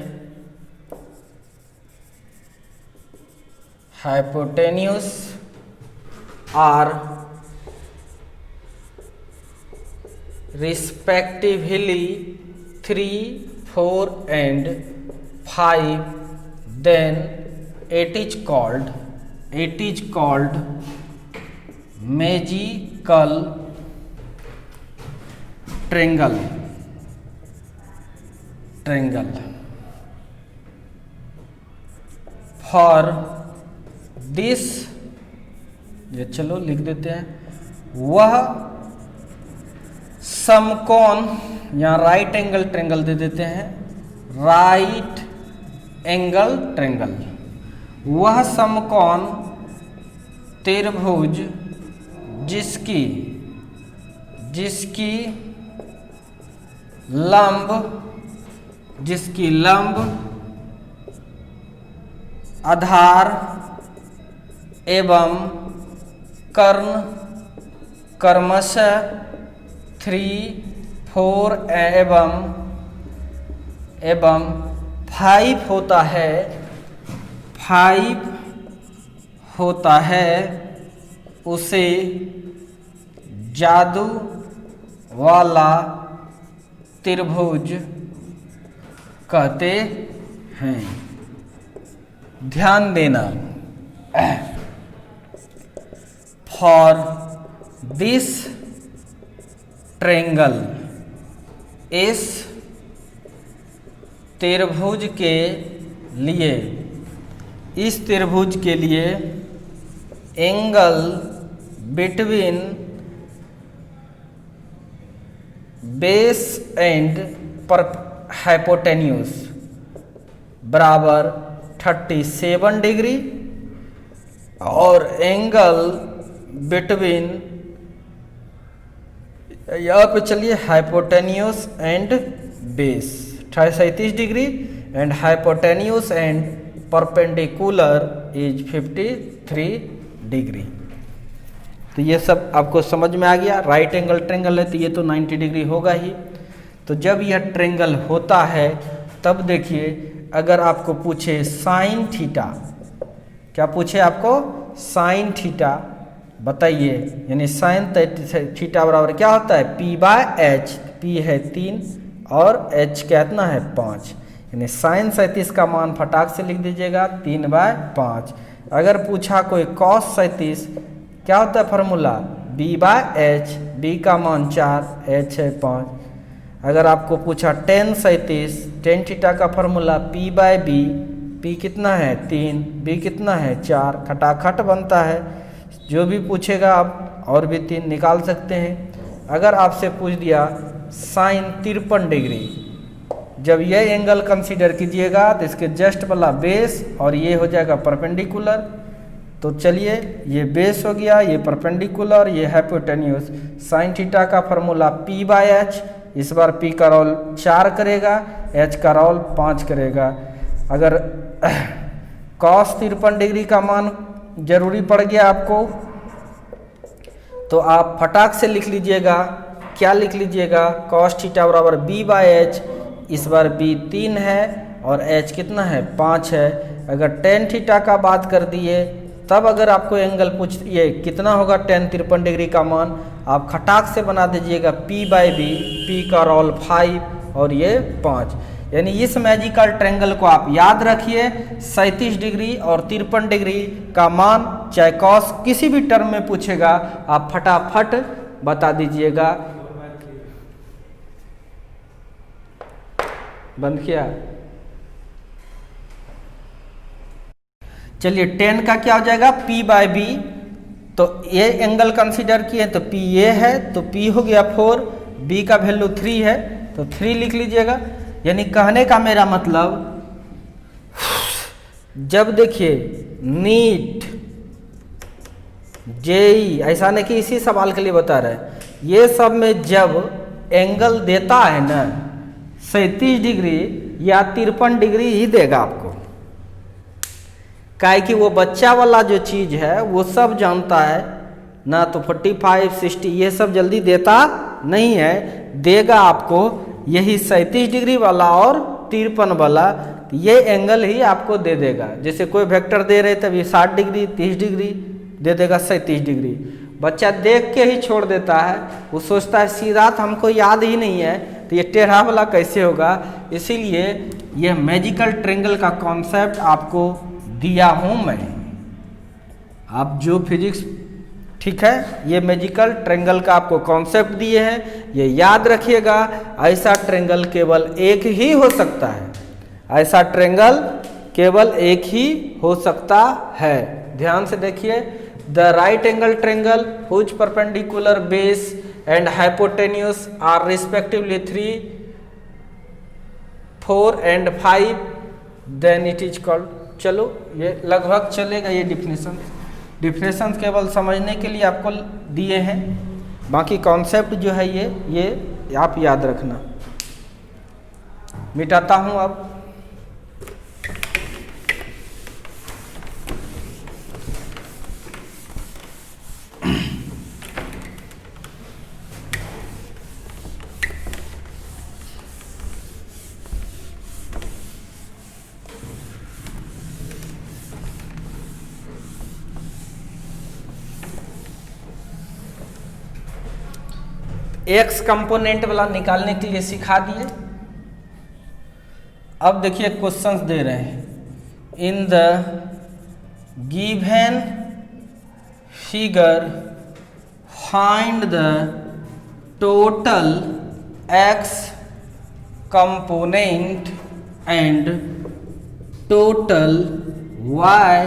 hypotenuse are respectively 3, 4 and 5, then it is called magical triangle. For this, ये चलो लिख देते हैं, वह समकोण या राइट एंगल ट्रायंगल दे देते हैं, राइट एंगल ट्रायंगल, वह समकोण त्रिभुज जिसकी लंब आधार एवं कर्ण क्रमशः 3, 4 एवं 5 होता है, उसे जादू वाला त्रिभुज कहते हैं। ध्यान देना, फॉर दिस ट्रायंगल, इस त्रिभुज के लिए angle between base and hypotenuse बराबर 37 डिग्री, और एंगल बिटवीन, यहाँ पे चलिए, hypotenuse and base 37 degree and hypotenuse and perpendicular is 53 degree. तो ये सब आपको समझ में आ गया। राइट एंगल ट्रायंगल है तो ये तो 90 डिग्री होगा ही। तो जब यह ट्रायंगल होता है तब देखिए, अगर आपको पूछे साइन थीटा, क्या पूछे आपको? साइन थीटा बताइए, यानी साइन थीटा बराबर क्या होता है? P/H, P है 3 और H कितना है? 5, यानी साइन 37 का मान फटाक से लिख दीजिएगा 3/5। अगर पूछा कोई कॉस 37, क्या होता है formula? B by H, B का मान 4, एच है 5। अगर आपको पूछा टेन 37, टेन थीटा का formula P by B, P कितना है 3, बी कितना है 4, खटाखट बनता है। जो भी पूछेगा आप और भी 3 निकाल सकते हैं। अगर आपसे पूछ दिया साइन 53 डिग्री, जब ये एंगल कंसीडर कीजिएगा तो इसके जस्ट वाला बेस और ये हो जाएगा परपेंडिकुलर। तो चलिए ये बेस हो गया, ये परपेंडिकुलर, ये हाइपोटेन्यूज। साइन थीटा का फॉर्मूला पी बाय एच, इस बार पी का रोल 4 करेगा, एच का रोल 5 करेगा। अगर कॉस 53 डिग्री का मान जरूरी पड़ गया आपको तो आप फटाक से लिख लीजिएगा। क्या लिख लीजिएगा? कॉस थीटा बराबर बी बाय एच, इस बार बी 3 है और एच कितना है 5 है। अगर टेन थीटा का बात कर दिए तब अगर आपको एंगल पूछिए कितना होगा टेन 53 डिग्री का मान, आप खटाक से बना दीजिएगा पी बाय बी, पी का रोल 5 और ये 5। यानी इस मैजिकल ट्रायंगल को आप याद रखिए। 37 डिग्री और 53 डिग्री का मान चाहे कॉस किसी भी टर्म में पूछेगा आप फटाफट बता दीजिएगा। बंद किया। चलिए 10 का क्या हो जाएगा P बाय बी, तो ये एंगल कंसीडर किए तो P ये है तो P हो गया 4, B का वैल्यू 3 है तो 3 लिख लीजिएगा। यानी कहने का मेरा मतलब जब देखिए नीट जेई, ऐसा नहीं कि इसी सवाल के लिए बता रहे हैं, ये सब में जब एंगल देता है ना 37 डिग्री या 53 डिग्री ही देगा आपको। काहे कि वो बच्चा वाला जो चीज़ है वो सब जानता है ना, तो 45 60 ये सब जल्दी देता नहीं है, देगा आपको यही 37 डिग्री वाला और 53 वाला। ये एंगल ही आपको दे देगा। जैसे कोई वेक्टर दे रहे तभी 60 डिग्री 30 डिग्री दे देगा 37 डिग्री। बच्चा देख के ही छोड़ देता है, वो सोचता है सीधा तो हमको याद ही नहीं है तो ये टेढ़ा वाला कैसे होगा। इसीलिए ये मैजिकल ट्रायंगल का कॉन्सेप्ट आपको दिया हूँ मैं। आप जो फिजिक्स ठीक है, ये मैजिकल ट्रायंगल का आपको कॉन्सेप्ट दिए हैं, ये याद रखिएगा। ऐसा ट्रायंगल केवल एक ही हो सकता है, ऐसा ट्रायंगल केवल एक ही हो सकता है। ध्यान से देखिए, the right angle triangle whose perpendicular base and hypotenuse are respectively 3, 4 and 5, then it is called. चलो ये लगभग चलेगा। ये डिफिनेशन केवल समझने के लिए आपको दिए हैं, बाकी कॉन्सेप्ट जो है ये आप याद रखना। मिटाता हूँ अब। एक्स कंपोनेंट वाला निकालने के लिए सिखा दिए। अब देखिए क्वेश्चंस दे रहे हैं। In the given figure find the total X component and total Y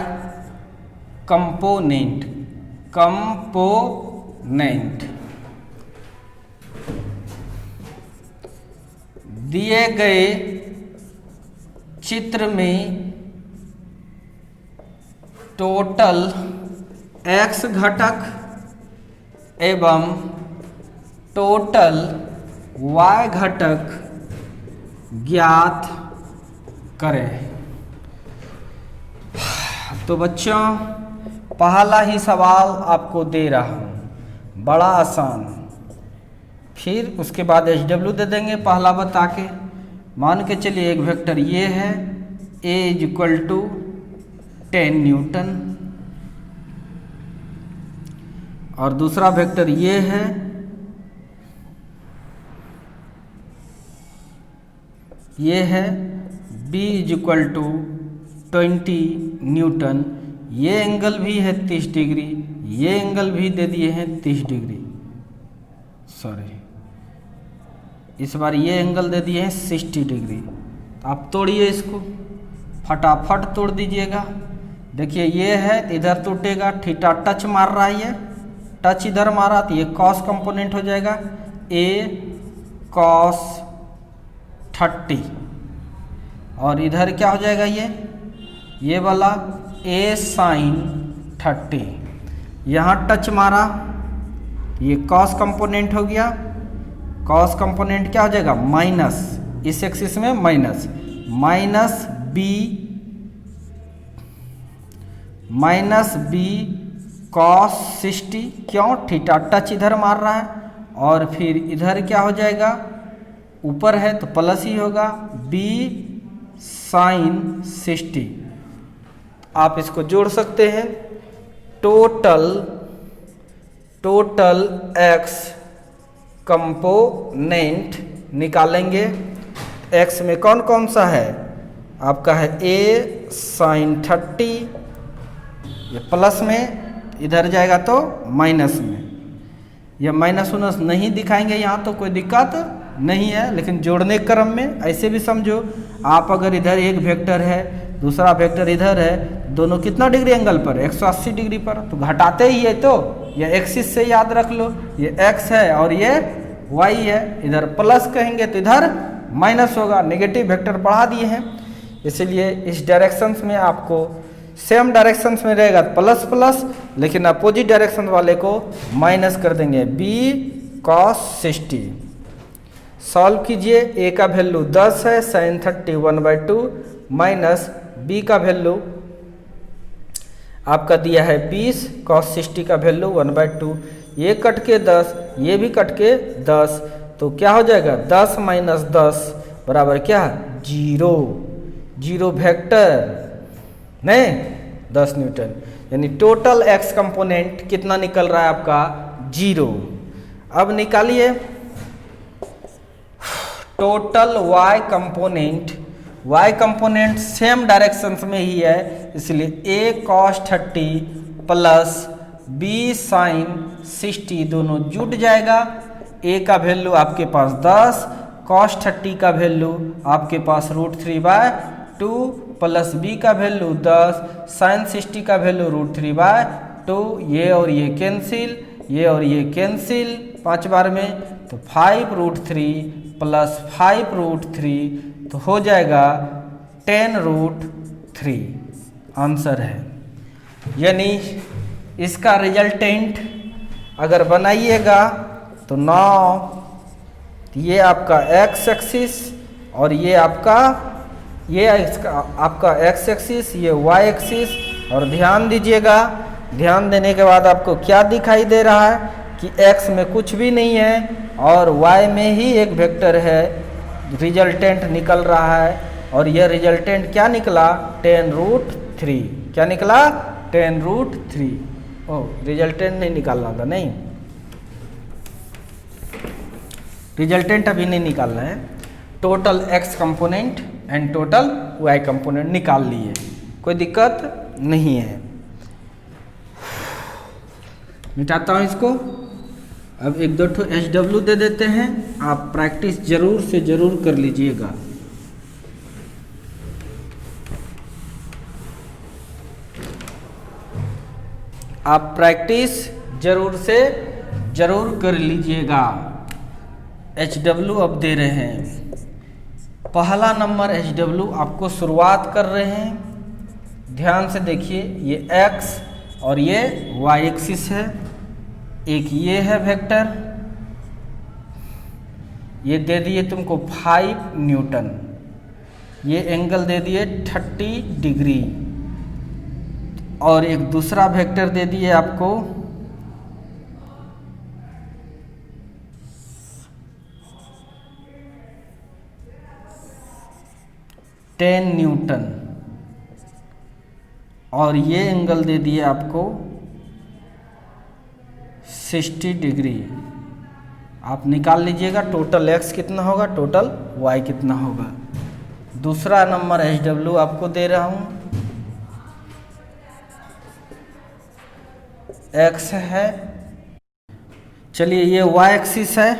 component. दिए गए चित्र में टोटल एक्स घटक एवं टोटल वाई घटक ज्ञात करें। तो बच्चों पहला ही सवाल आपको दे रहा हूँ, बड़ा आसान। फिर उसके बाद HW दे देंगे पहला बता के। मान के चलिए एक वेक्टर ये है, A = 10 न्यूटन, और दूसरा वेक्टर ये है B = 20 न्यूटन। ये एंगल भी है 30 डिग्री, ये एंगल भी दे दिए हैं 30 डिग्री, सॉरी इस बार ये एंगल दे दिए हैं 60 डिग्री। तो आप तोड़िए इसको, फटाफट तोड़ दीजिएगा। देखिए ये है, इधर टूटेगा, थीटा टच मार रहा है, ये टच इधर मारा तो ये कॉस कंपोनेंट हो जाएगा ए कॉस 30, और इधर क्या हो जाएगा ये वाला ए साइन 30। यहाँ टच मारा, ये कॉस कंपोनेंट हो गया, कॉस कंपोनेंट क्या हो जाएगा माइनस, इस एक्सिस में माइनस बी कॉस 60, क्यों थीटा टच इधर मार रहा है, और फिर इधर क्या हो जाएगा, ऊपर है तो प्लस ही होगा बी साइन 60। आप इसको जोड़ सकते हैं, टोटल एक्स कंपोनेंट निकालेंगे। एक्स में कौन कौन सा है आपका, है ए साइन 30, ये प्लस में, इधर जाएगा तो माइनस में। ये माइनस उनस नहीं दिखाएंगे यहाँ तो कोई दिक्कत नहीं है, लेकिन जोड़ने क्रम में ऐसे भी समझो, आप अगर इधर एक वेक्टर है दूसरा वेक्टर इधर है, दोनों कितना डिग्री एंगल पर, 180 डिग्री पर, तो घटाते ही है, तो ये एक्सिस से याद रख लो, ये एक्स है और ये वाई है, इधर प्लस कहेंगे तो इधर माइनस होगा, नेगेटिव वेक्टर पढ़ा दिए हैं। इसलिए इस डायरेक्शंस में आपको सेम डायरेक्शंस में रहेगा प्लस प्लस, लेकिन अपोजिट डायरेक्शन वाले को माइनस कर देंगे, बी कॉस 60। सॉल्व कीजिए, ए का वैल्यू 10 है, साइन 30 1/2 माइनस बी का वैल्यू आपका दिया है 20, कॉस 60 का वैल्यू 1/2, ये कट के 10, ये भी कट के 10, तो क्या हो जाएगा 10 माइनस 10 बराबर क्या, 0, 0 वेक्टर नहीं 10 न्यूटन, यानी टोटल एक्स कंपोनेंट कितना निकल रहा है आपका 0। अब निकालिए total Y component same directions में ही है, इसलिए A cos 30 plus B sine 60 दोनों जुट जाएगा। ए का वैल्यू आपके पास 10, कॉस 30 का वैल्यू आपके पास √3/2 प्लस बी का वैल्यू 10, साइन 60 का वैल्यू √3/2, ये और ये कैंसिल, ये और ये कैंसिल 5 बार में, तो 5√3 प्लस 5√3 तो हो जाएगा 10√3 आंसर है। यानी इसका रिजल्टेंट अगर बनाइएगा तो 9, ये आपका एक्स एक्सिस और ये आपका एक्स एक्सिस, ये वाई एक्सिस, और ध्यान दीजिएगा, ध्यान देने के बाद आपको क्या दिखाई दे रहा है कि एक्स में कुछ भी नहीं है और वाई में ही एक वेक्टर है, रिजल्टेंट निकल रहा है, और यह रिजल्टेंट क्या निकला 10√3, क्या निकला 10√3। रिजल्टेंट नहीं निकालना था, नहीं रिजल्टेंट अभी नहीं निकालना है, total X component and total Y component निकाल लिए, कोई दिक्कत नहीं है। मिटाता हूँ इसको। अब 1-2 SW दे देते हैं, आप प्रैक्टिस जरूर से जरूर कर लीजिएगा। आप प्रैक्टिस जरूर से जरूर कर लीजिएगा। HW अब दे रहे हैं, पहला नंबर HW आपको शुरुआत कर रहे हैं, ध्यान से देखिए, ये x और ये y एक्सिस है, एक ये है वेक्टर, ये दे दिए तुमको 5 न्यूटन, ये एंगल दे दिए 30 डिग्री, और एक दूसरा वेक्टर दे दिए आपको 10 न्यूटन, और ये एंगल दे दिए आपको 60 डिग्री। आप निकाल लीजिएगा टोटल x कितना होगा, टोटल y कितना होगा। दूसरा नंबर HW आपको दे रहा हूँ, एक्स है। चलिए ये वाई एक्सिस है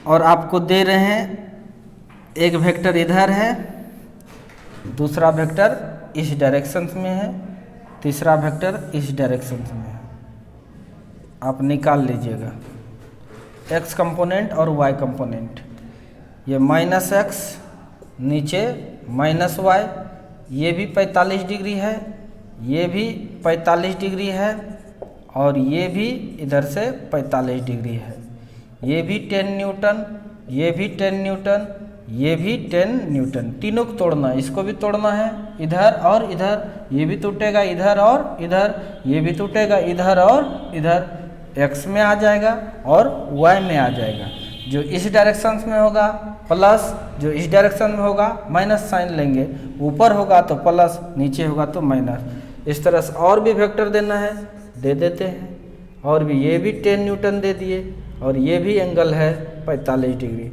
और आपको दे रहे हैं एक वेक्टर इधर है, दूसरा वेक्टर इस डायरेक्शन में है, तीसरा वेक्टर इस डायरेक्शन में है। आप निकाल लीजिएगा एक्स कंपोनेंट और वाई कंपोनेंट। ये माइनस एक्स नीचे माइनस वाई, ये भी 45 डिग्री है, ये भी 45 डिग्री है और ये भी इधर से 45 डिग्री है। ये भी 10 न्यूटन, ये भी 10 न्यूटन, ये भी 10 न्यूटन। तीनों को तोड़ना है, इसको भी तोड़ना है, इधर और इधर, ये भी टूटेगा इधर और इधर, ये भी टूटेगा इधर और इधर। एक्स में आ जाएगा और वाई में आ जाएगा। जो इस डायरेक्शन में होगा प्लस, जो इस डायरेक्शन में होगा माइनस साइन लेंगे। ऊपर होगा तो प्लस, नीचे होगा तो माइनस। इस तरह से और भी वेक्टर देना है दे देते हैं। और भी ये भी 10 न्यूटन दे दिए और ये भी एंगल है 45 डिग्री।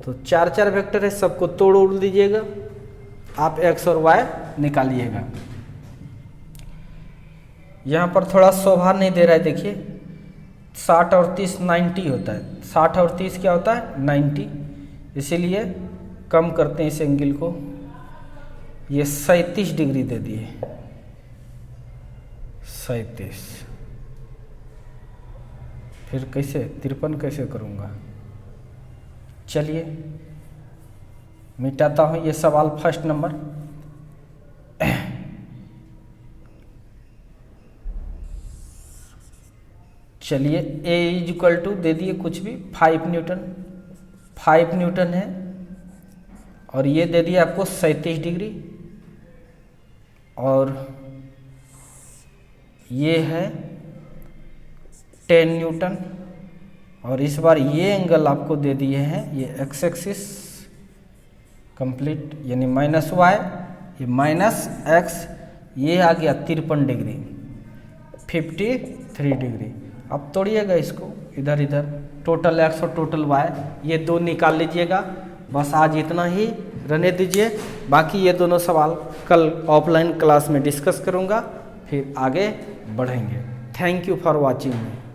तो चार चार वेक्टर है, सबको तोड़ उड़ दीजिएगा, आप एक्स और वाई निकालिएगा। यहाँ पर थोड़ा शोभा नहीं दे रहा है, देखिए 60 और 30 90 होता है। 60 और 30 क्या होता है 90, इसीलिए कम करते हैं इस एंगल को। ये 37 डिग्री दे दिए, 37। फिर कैसे 53 कैसे करूँगा? चलिए मिटाता हूँ ये सवाल फर्स्ट नंबर। चलिए ए इज इक्वल टू दे दिए कुछ भी 5 न्यूटन, 5 न्यूटन है और ये दे दिया आपको 37 डिग्री और ये है 10 न्यूटन और इस बार ये एंगल आपको दे दिए हैं, ये एक्स एक्सिस कंप्लीट यानी माइनस वाई, ये माइनस एक्स, ये आ गया 53 डिग्री, 53 डिग्री। अब तोड़िएगा इसको इधर इधर, टोटल एक्स और टोटल वाई, ये दो निकाल लीजिएगा। बस आज इतना ही रहने दीजिए, बाकी ये दोनों सवाल कल ऑफलाइन क्लास में डिस्कस करूँगा, फिर आगे बढ़ेंगे। Thank you for watching.